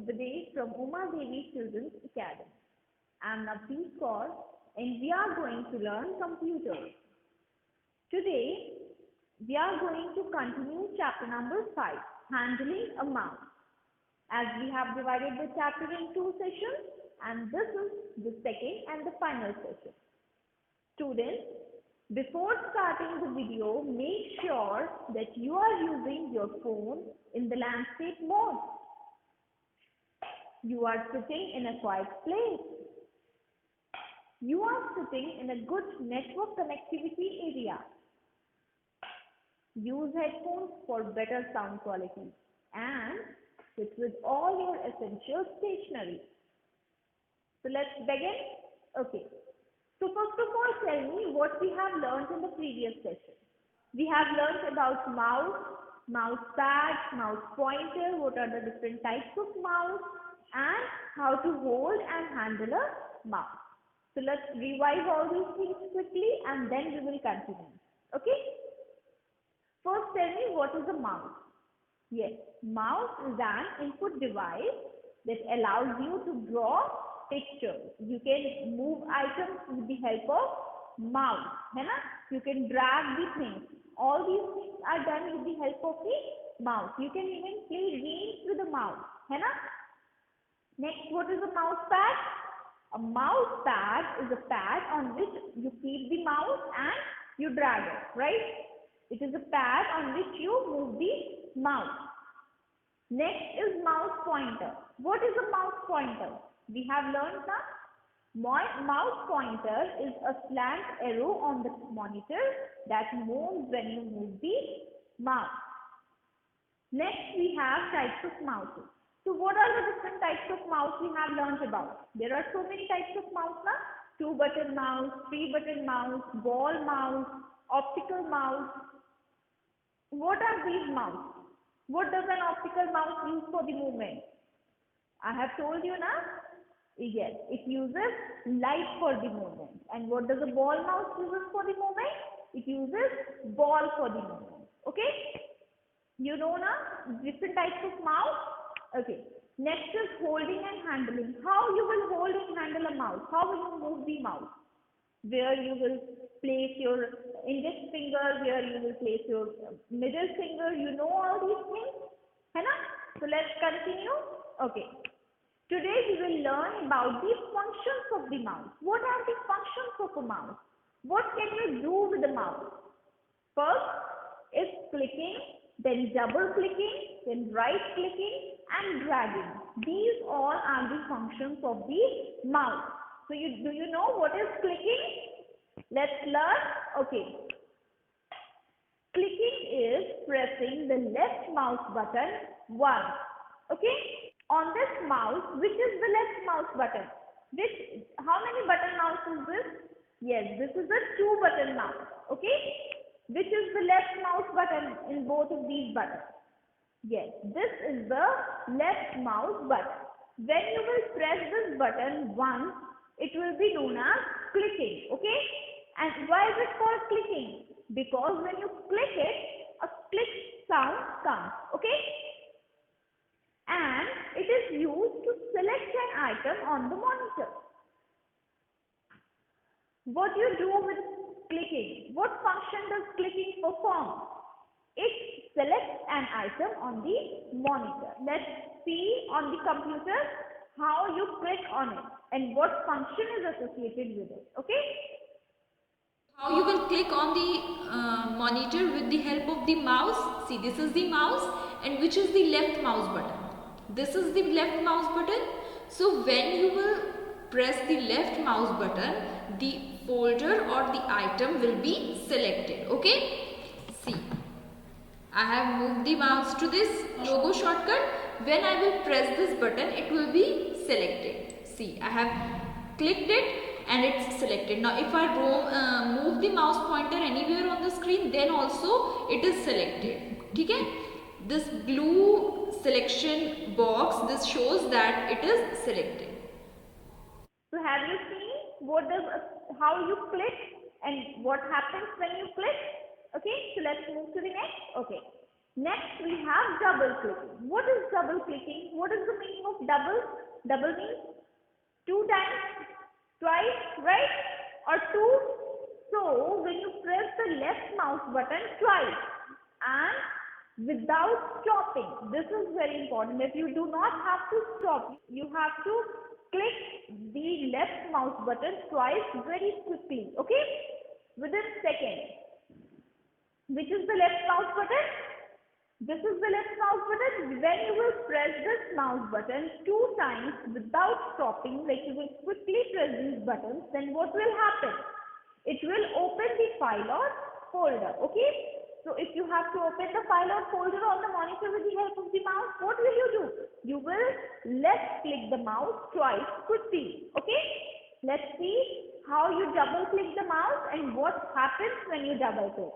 Upadesh from Uma Devi Children's Academy. I am Navdeep Kaur and we are going to learn computers. Today, we are going to continue chapter number 5, Handling a Mouse. As we have divided the chapter in 2 sessions and this is the second and the final session. Students, before starting the video, make sure that you are using your phone in the landscape mode. You are sitting in a quiet place. You are sitting in a good network connectivity area. Use headphones for better sound quality and sit with all your essential stationery. So let's begin. Okay. So first of all, tell me what we have learned in the previous session. We have learned about mouse, mouse pad, mouse pointer, what are the different types of mouse, and how to hold and handle a mouse. So let's revise all these things quickly and then we will continue. Okay? First tell me what is a mouse. Yes, mouse is an input device that allows you to draw pictures. You can move items with the help of mouse. You can drag the things. All these things are done with the help of the mouse. You can even play games with the mouse. Next, what is a mouse pad? A mouse pad is a pad on which you keep the mouse and you drag it, right? It is a pad on which you move the mouse. Next is mouse pointer. What is a mouse pointer? We have learned that mouse pointer is a slant arrow on the monitor that moves when you move the mouse. Next we have types of mouses. So what are the different types of mouse we have learned about? There are so many types of mouse now. 2-button mouse, 3-button mouse, ball mouse, optical mouse. What are these mouse? What does an optical mouse use for the movement? I have told you now. Yes, it uses light for the movement. And what does a ball mouse uses for the movement? It uses ball for the movement. Okay? You know now different types of mouse. Okay. Next is holding and handling. How you will hold and handle a mouse? How will you move the mouse? Where you will place your index finger, where you will place your middle finger. You know all these things? So let's continue. Okay. Today we will learn about the functions of the mouse. What are the functions of a mouse? What can you do with the mouse? First is clicking, then double clicking, then right clicking and dragging. These all are the functions of the mouse. So do you know what is clicking? Let's learn. Okay. Clicking is pressing the left mouse button once. Okay. On this mouse, which is the left mouse button? How many button mouse is this? Yes, this is a 2-button mouse. Okay. Which is the left mouse button in both of these buttons? Yes, this is the left mouse button. When you will press this button once, it will be known as clicking. Okay. And why is it called clicking? Because when you click it, a click sound comes. Okay. And it is used to select an item on the monitor. What do you do with clicking? What function does clicking perform? It selects an item on the monitor. Let's see on the computer how you click on it and what function is associated with it. Okay? How you will click on the monitor with the help of the mouse. See, this is the mouse and which is the left mouse button. This is the left mouse button. So when you will press the left mouse button, the folder or the item will be selected. Okay? See, I have moved the mouse to this logo shortcut. When I will press this button, it will be selected. See, I have clicked it and it's selected. Now if I move the mouse pointer anywhere on the screen, then also it is selected. Okay? This blue selection box, this shows that it is selected. So have you seen how you click and what happens when you click? Okay, so let's move to the next. Okay. Next we have double clicking. What is double clicking? What is the meaning of double? Double means two times, twice, right? Or two. So when you press the left mouse button twice and without stopping, this is very important. If you do not have to stop, you have to click the left mouse button twice very quickly, okay? Within seconds. Which is the left mouse button? This is the left mouse button. When you will press this mouse button two times without stopping, like you will quickly press these buttons, then what will happen? It will open the file or folder, okay? So if you have to open the file or folder on the monitor with the help of the mouse, what will you do? You will left click the mouse twice quickly, okay? Let's see how you double click the mouse and what happens when you double click.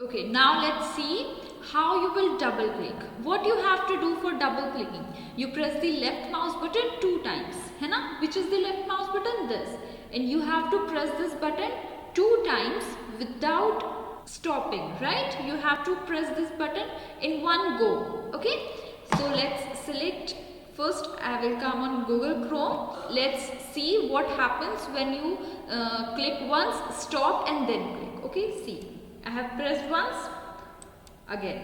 Okay, now let's see how you will double click. What you have to do for double clicking? You press the left mouse button two times, है ना? Which is the left mouse button? This. And you have to press this button two times without stopping, right? You have to press this button in one go, okay? So let's select, first I will come on Google Chrome. Let's see what happens when you click once, stop and then click, okay? See. I have pressed once, again.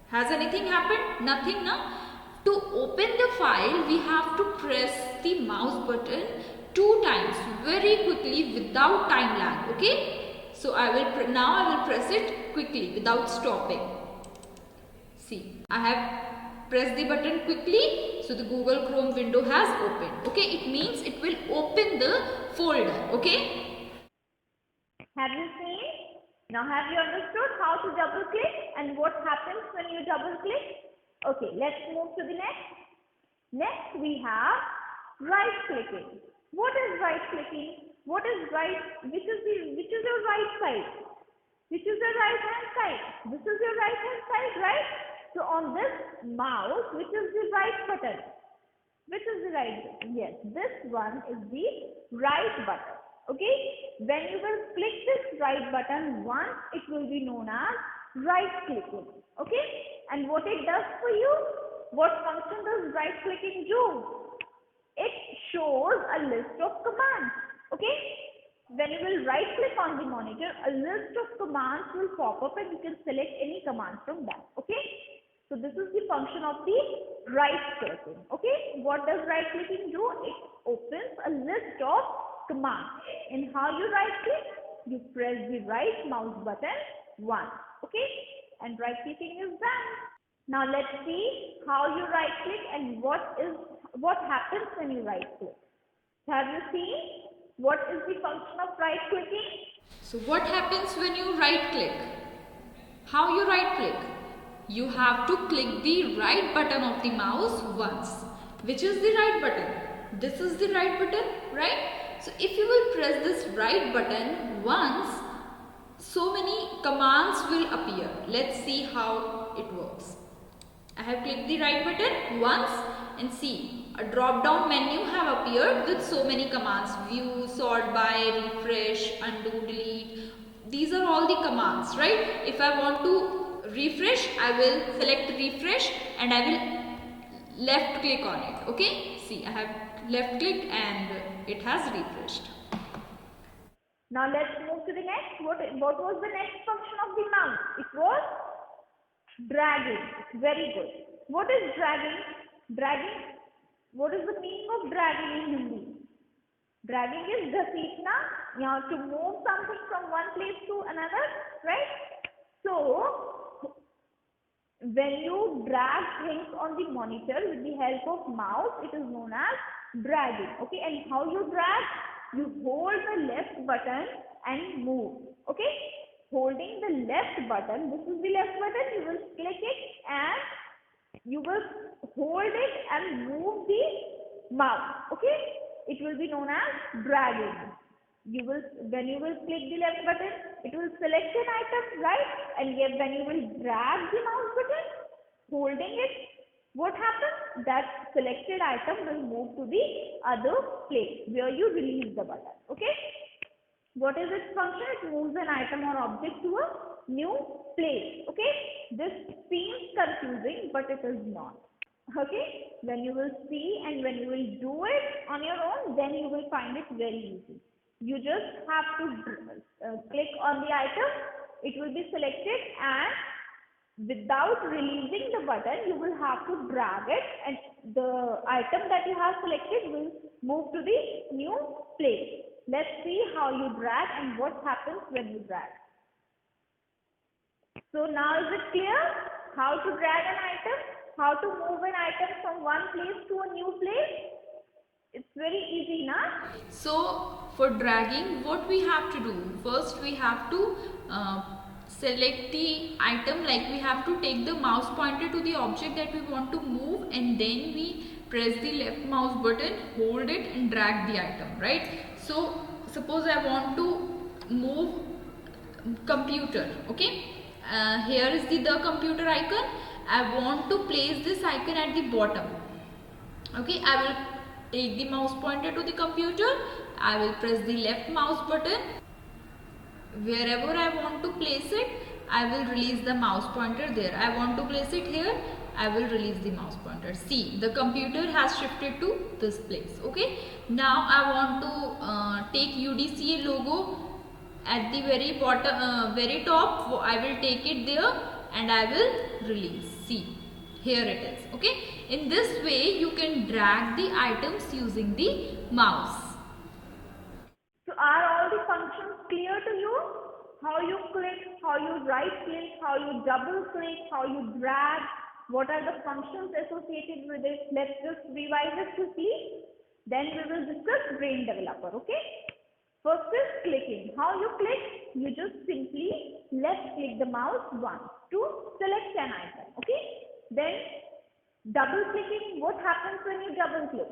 Has anything happened? Nothing, now. To open the file, we have to press the mouse button two times very quickly without time lag, okay? So now I will press it quickly without stopping. See, I have pressed the button quickly, so the Google Chrome window has opened, okay? It means it will open the folder, okay? Have you seen? Now have you understood how to double click and what happens when you double click? Okay, let's move to the next. Next we have right clicking. What is right clicking? What is right? Which is your right side? Which is your right hand side? This is your right hand side, right? So on this mouse, which is the right button? Which is the right button? Yes, this one is the right button. Okay, when you will click this right button once, it will be known as right clicking. Okay, and what it does for you? What function does right clicking do? It shows a list of commands. Okay, when you will right click on the monitor, a list of commands will pop up and you can select any command from that. Okay, so this is the function of the right clicking. Okay, what does right clicking do? It opens a list of command. And how you right click? You press the right mouse button once, okay? And right clicking is done. Now let's see how you right click and what happens when you right click. Have you seen what is the function of right clicking? So what happens when you right click? How you right click? You have to click the right button of the mouse once. Which is the right button? This is the right button, right? So if you will press this right button once, so many commands will appear. Let's see how it works. I have clicked the right button once and see a drop down menu have appeared with so many commands. View, sort by, refresh, undo, delete. These are all the commands, right? If I want to refresh, I will select refresh and I will left click on it. Okay, see, I have left clicked and it has refreshed. Now let's move to the next. What was the next function of the mouse? It was dragging. Very good. What is dragging? Dragging. What is the meaning of dragging in Hindi? Dragging is ghasitna. You have to move something from one place to another, right? So when you drag things on the monitor with the help of mouse, it is known as dragging. Okay, and how you drag? You hold the left button and move. Okay, holding the left button, this is the left button, you will click it and you will hold it and move the mouse. Okay, it will be known as dragging. When you will click the left button, it will select an item, right? And yet when you will drag the mouse button, holding it, what happens? That selected item will move to the other place where you release the button. Okay? What is its function? It moves an item or object to a new place. Okay, this seems confusing, but it is not. Okay, when you will see and when you will do it on your own, then you will find it very easy. You just have to click on the item, it will be selected, and without releasing the button, you will have to drag it, and the item that you have selected will move to the new place. Let's see how you drag and what happens when you drag. So now is it clear how to drag an item? How to move an item from one place to a new place? It's very easy, na? So for dragging, what we have to do? First we have to select the item, like we have to take the mouse pointer to the object that we want to move, and then we press the left mouse button, hold it and drag the item, right? So suppose I want to move computer, okay? Here is the computer icon. I want to place this icon at the bottom. Okay, I will take the mouse pointer to the computer. I will press the left mouse button. Wherever I want to place it, I will release the mouse pointer there. I want to place it here, I will release the mouse pointer. See, the computer has shifted to this place. Okay, now I want to take UDCA logo at the very bottom, very top. I will take it there and I will release. See, here it is. Okay, in this way you can drag the items using the mouse. So are all the functions clear to you? How you click, how you right click, how you double click, how you drag, what are the functions associated with it? Let's just revise it quickly. Then we will discuss Brain Developer, okay? First is clicking. How you click? You just simply left click the mouse once to select an item, okay? Then double clicking, what happens when you double click?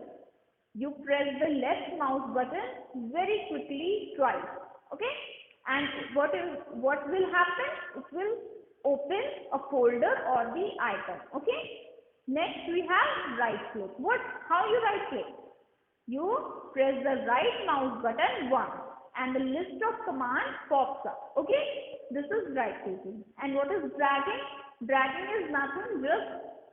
You press the left mouse button very quickly twice, okay? And what will happen? It will open a folder or the item, okay? Next we have right click. How you right click? You press the right mouse button once and the list of commands pops up, okay? This is right clicking. And what is dragging? Dragging is nothing, just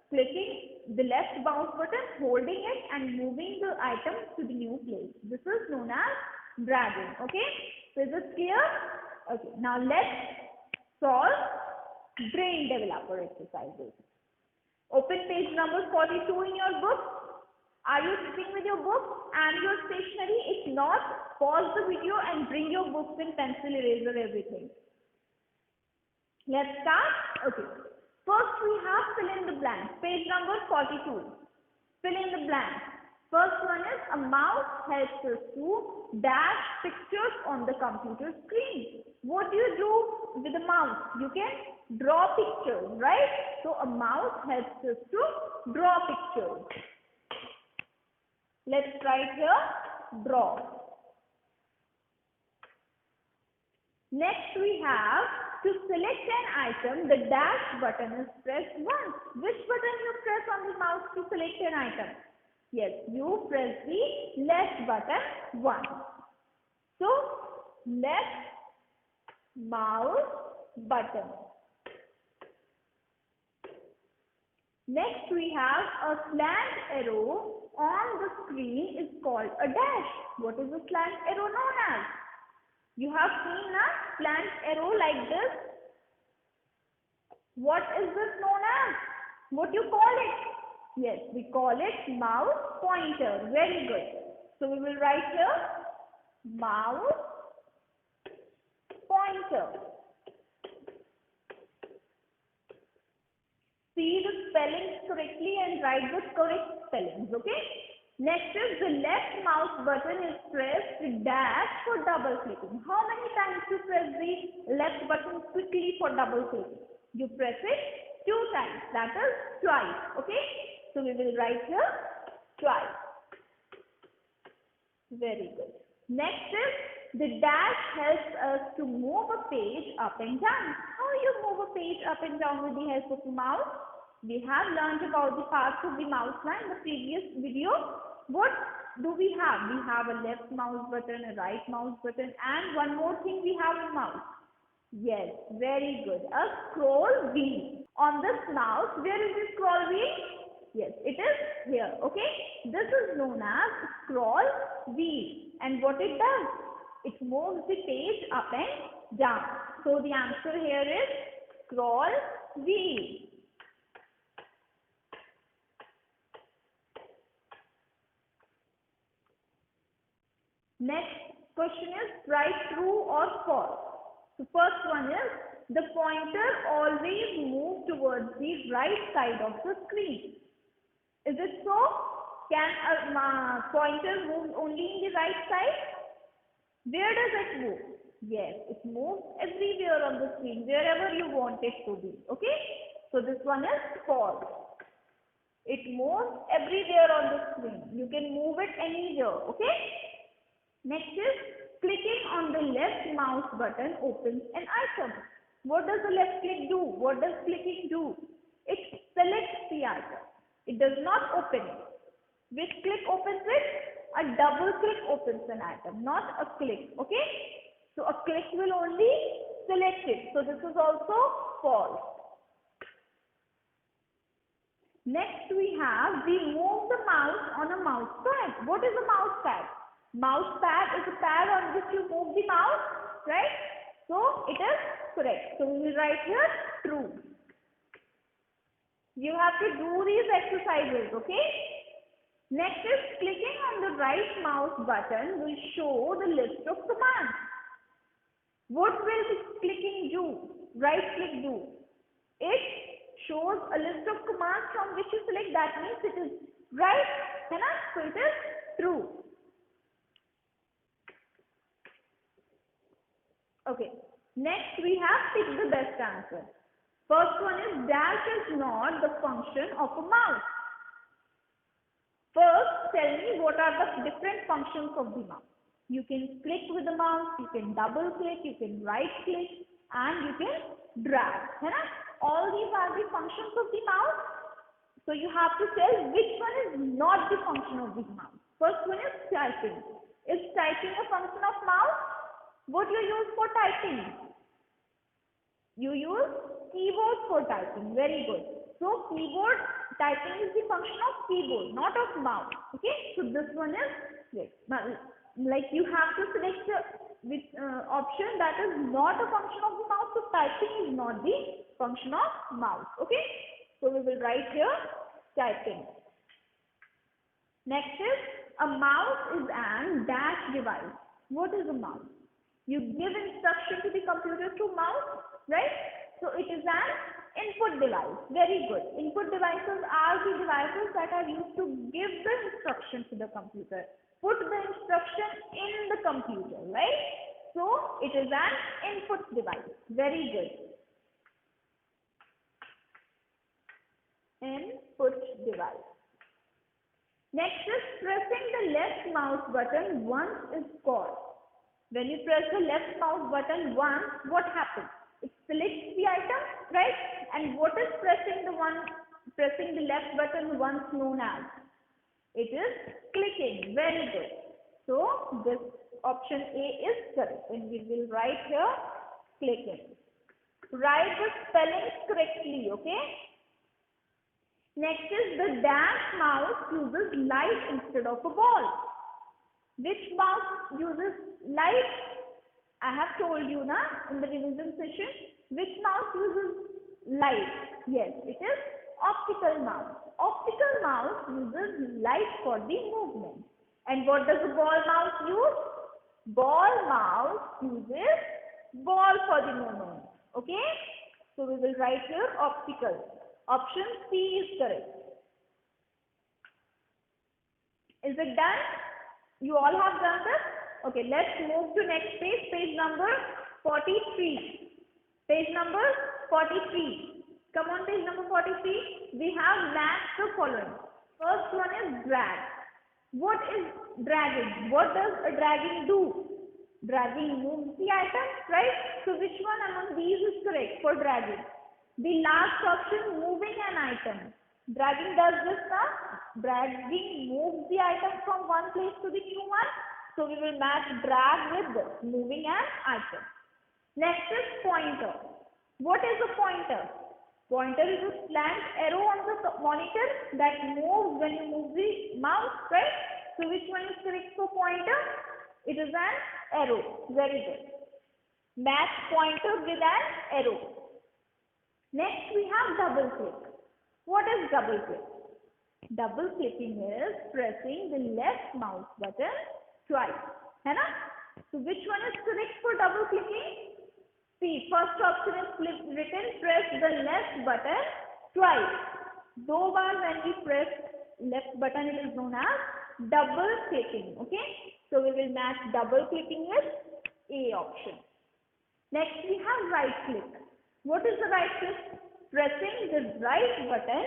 clicking the left mouse button, holding it and moving the item to the new place. This is known as dragging, okay? So is it clear? Okay, now let's solve Brain Developer exercises. Open page number 42 in your book. Are you sitting with your book and your stationery? If not, pause the video and bring your books and pencil, eraser, everything. Let's start. Okay. First we have fill in the blank. Page number 42. Fill in the blank. First one is a mouse helps us to dash pictures on the computer screen. What do you do with a mouse? You can draw pictures, right? So a mouse helps us to draw pictures. Let's write here, draw. Next we have, to select an item, the dash button is pressed once. Which button you press on the mouse to select an item? Yes, you press the left button once. So, left mouse button. Next we have a slant arrow on the screen is called a dash. What is a slant arrow known as? You have seen a slant arrow like this. What is this known as? What do you call it? Yes, we call it mouse pointer. Very good. So we will write here mouse pointer. See the spellings correctly and write the correct spellings, okay? Next is the left mouse button is pressed with dash for double clicking. How many times you press the left button quickly for double clicking? You press it 2 times, that is twice, okay? So we will write here twice. Very good. Next is the dash helps us to move a page up and down. How you move a page up and down with the help of a mouse? We have learned about the parts of the mouse line in the previous video. What do we have? We have a left mouse button, a right mouse button, and one more thing we have in mouse. Yes, very good. A scroll wheel. On this mouse, where is the scroll wheel? Yes, it is here. Okay. This is known as scroll wheel. And what it does? It moves the page up and down. So the answer here is scroll wheel. Next question is write true or false. The first one is the pointer always moves towards the right side of the screen. Is it so? Can a pointer move only in the right side? Where does it move? Yes, it moves everywhere on the screen, wherever you want it to be. Okay? So this one is false. It moves everywhere on the screen. You can move it anywhere. Okay? Next is clicking on the left mouse button opens an item. What does the left click do? What does clicking do? It selects the item. It does not open it. Which click opens it? A double click opens an item, not a click. Okay? So a click will only select it. So this is also false. Next we have we move the mouse on a mouse pad. What is a mouse pad? Mouse pad is a pad on which you move the mouse, right? So it is correct. So we will write here true. You have to do these exercises, okay? Next is clicking on the right mouse button will show the list of commands. What will the clicking do? Right click do? It shows a list of commands from which you select. That means it is right. So it is true. Okay. Next we have pick the best answer. First one is dash is not the function of a mouse. First, tell me what are the different functions of the mouse. You can click with the mouse, you can double click, you can right click, and you can drag. All these are the functions of the mouse. So you have to tell which one is not the function of the mouse. First one is typing. Is typing a function of mouse? What do you use for typing? You use keyboard for typing. Very good. So keyboard typing is the function of keyboard, not of mouse. Okay. So this one is yes. Like you have to select which option that is not a function of the mouse. So typing is not the function of mouse. Okay. So we will write here typing. Next is a mouse is an dash device. What is a mouse? You give instruction to the computer through mouse, right? So it is an input device. Very good. Input devices are the devices that are used to give the instruction to the computer. Put the instruction in the computer, right? So it is an input device. Very good. Input device. Next is pressing the left mouse button once is called. When you press the left mouse button once, what happens? It selects the item, right? And what is pressing the left button once known as? It is clicking. Very good. So this option A is correct, and we will write here clicking. Write the spelling correctly, okay? Next is the dash mouse uses light instead of a ball. Which mouse uses light? I have told you in the revision session. Which mouse uses light? Yes, it is optical mouse. Optical mouse uses light for the movement. And what does a ball mouse use? Ball mouse uses ball for the movement. Okay? So we will write here optical. Option C is correct. Is it done? You all have done this? Okay, let's move to next page, page number 43. Page number 43. Come on, page number 43. We have match the following. First one is drag. What is dragging? What does a dragging do? Dragging moves the item, right? So which one among these is correct for dragging? The last option, moving an item. Dragging does this now. Dragging moves the item from one place to the new one. So we will match drag with this, moving an item. Next is pointer. What is a pointer? Pointer is a slant arrow on the monitor that moves when you move the mouse, right? So which one is correct for pointer? It is an arrow. Very good. Match pointer with an arrow. Next we have double click. What is double click? Double clicking is pressing the left mouse button twice. है ना? So which one is correct for double clicking? See, first option is written, press the left button twice. दो बार when we press left button, it is known as double clicking. Okay? So we will match double clicking with A option. Next we have right click. What is the right click? Pressing the right button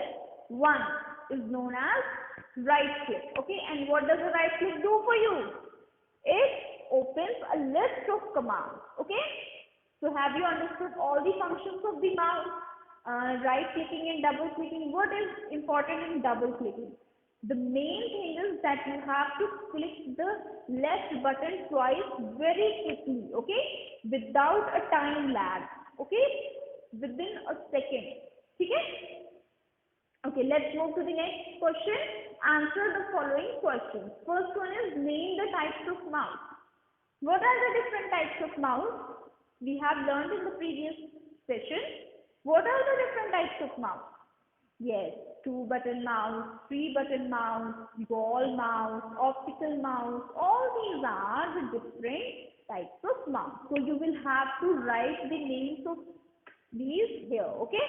once is known as right click. Okay? And what does the right click do for you? It opens a list of commands. Okay? So have you understood all the functions of the mouse? Right clicking and double clicking. What is important in double clicking? The main thing is that you have to click the left button twice very quickly, okay? Without a time lag, okay? Within a second, okay? Okay, let's move to the next question. Answer the following questions. First one is name the types of mouse. What are the different types of mouse? We have learned in the previous session. What are the different types of mouse? Yes, 2-button mouse, 3-button mouse, ball mouse, optical mouse, all these are the different types of mouse. So you will have to write the names of these here, okay?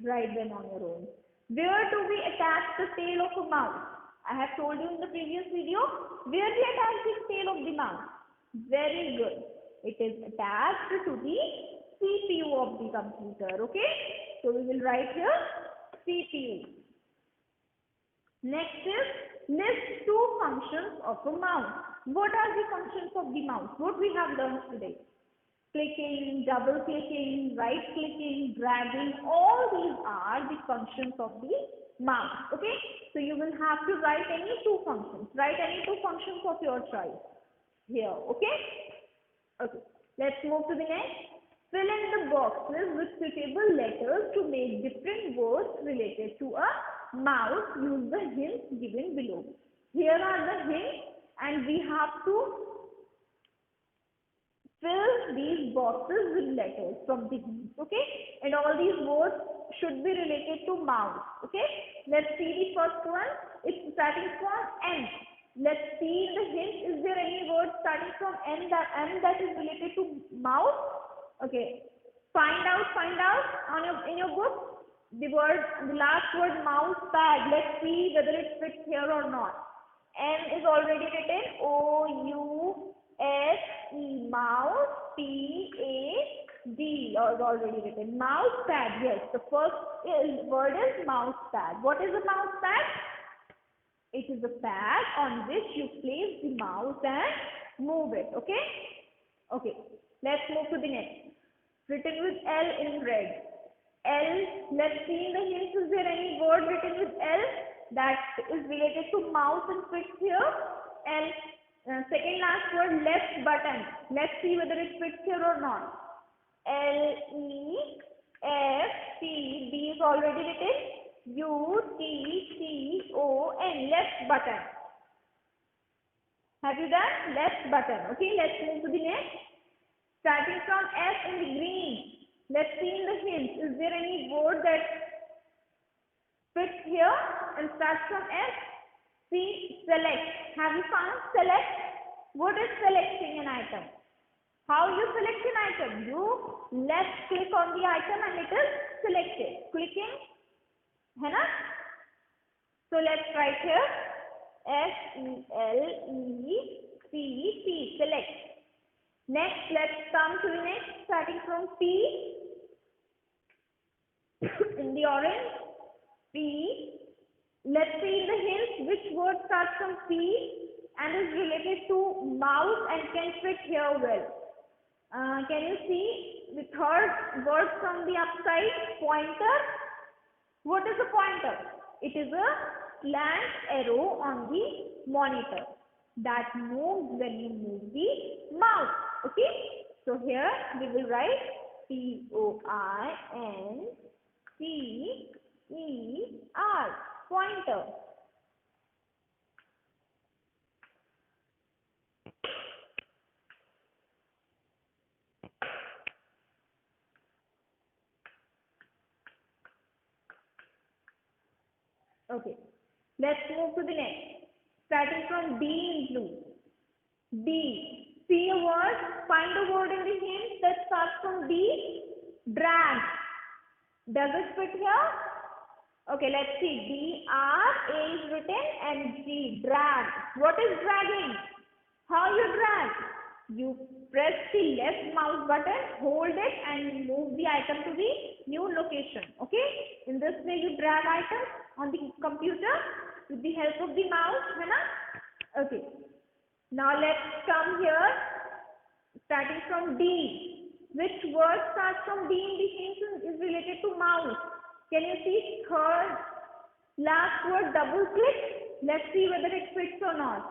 Write them on your own. Where do we attach the tail of a mouse? I have told you in the previous video, where we attach the tail of the mouse? Very good. It is attached to the CPU of the computer, okay? So we will write here CPU. Next is list two functions of a mouse. What are the functions of the mouse? What we have learned today? Clicking, double clicking, right clicking, dragging, all these are the functions of the mouse. Okay? So you will have to write any two functions. Write any two functions of your choice here. Okay? Okay. Let's move to the next. Fill in the boxes with suitable letters to make different words related to a mouse. Use the hints given below. Here are the hints and we have to fill these boxes with letters from the hints. Okay? And all these words should be related to mouse. Okay? Let's see the first one. It's starting from N. Let's see the hint. Is there any word starting from N that is related to mouse? Okay. Find out on in your book the last word mouse pad. Let's see whether it fits here or not. N is already written. O-U-S-E mouse. P-A-D is already written. Mouse pad. Yes. The first word is mouse pad. What is a mouse pad? It is a pad on which you place the mouse and move it. Okay? Okay. Let's move to the next. Written with L in red. L. Let's see in the hints. Is there any word written with L that is related to mouse and fits here? L. Second last word, left button. Let's see whether it fits here or not. L-E-F-T. B is already written. U-T-T-O-N. Left button. Have you done? Left button. Okay, let's move to the next. Starting from S in the green. Let's see in the hints. Is there any word that fits here and starts from S? See, select. Have you found select? What is selecting an item? How you select an item? You left click on the item and it is selected. Clicking. है ना? So let's write here S-E-L-E-C-T. Select. Next, let's come to the next, starting from P in the orange. P. Let's see in the hints which word starts from P and is related to mouse and can fit here well. Can you see the third word from the upside? Pointer. What is a pointer? It is a slant arrow on the monitor that moves when you move the mouse. Okay? So So here we will write Pointer, pointer. Okay, let's move to the next. Starting from D in blue. D. See a word, find a word in the hint that starts from D. Drag. Does it fit here? Okay, let's see. D-R-A is written and G. Drag. What is dragging? How you drag? You press the left mouse button, hold it and move the item to the new location. Okay? In this way you drag items on the computer with the help of the mouse. है ना? Okay. Now let's come here, starting from D. Which word starts from D in the hint is related to mouse? Can you see third last word, double click? Let's see whether it fits or not.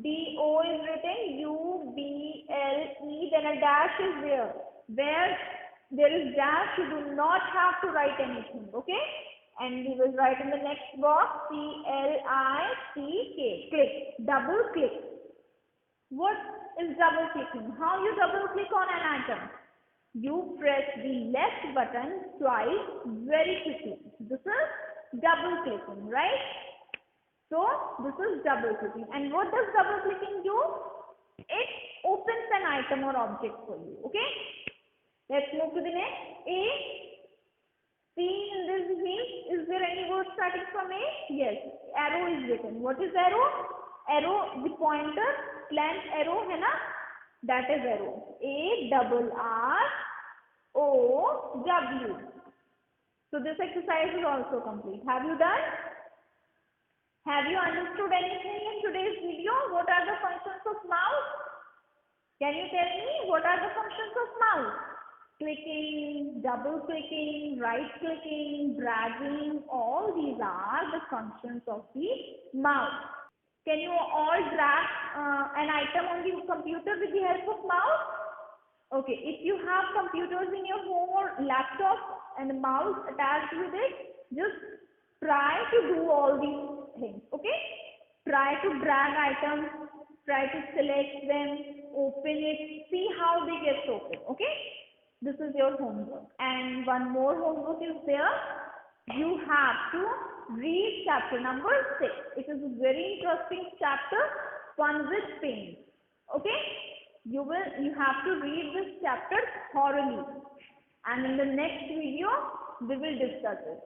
D-O is written, U-B-L-E, then a dash is there. Where there is dash, you do not have to write anything, okay? And we will write in the next box, C-L-I-C-K, click, double click. What is double clicking? How you double click on an item? You press the left button twice very quickly. This is double clicking, right? So this is double clicking. And what does double clicking do? It opens an item or object for you. Okay? Let's move to the next. A. See in this hint, is there any word starting from A? Yes. Arrow is written. What is arrow? Arrow, the pointer, slant arrow, है ना? That is arrow. A-R-R-O-W. So this exercise is also complete. Have you done? Have you understood anything in today's video? What are the functions of mouse? Can you tell me what are the functions of mouse? Clicking, double clicking, right clicking, dragging, all these are the functions of the mouse. Can you all drag an item on the computer with the help of mouse? Okay, if you have computers in your home or laptop and a mouse attached with it, just try to do all these things, okay? Try to drag items, try to select them, open it, see how they get open, okay? This is your homework. And one more homework is there. You have to read chapter number 6. It is a very interesting chapter, Fun with Paint. Okay? You have to read this chapter thoroughly. And in the next video, we will discuss it.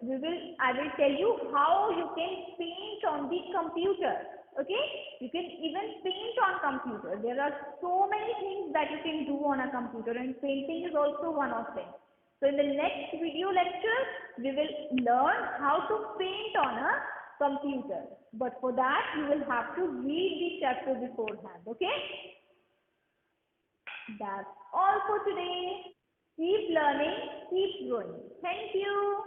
I will tell you how you can paint on the computer. Okay? You can even paint on computer. There are so many things that you can do on a computer, and painting is also one of them. So in the next video lecture, we will learn how to paint on a computer. But for that, you will have to read the chapter beforehand. Okay? That's all for today. Keep learning, keep growing. Thank you.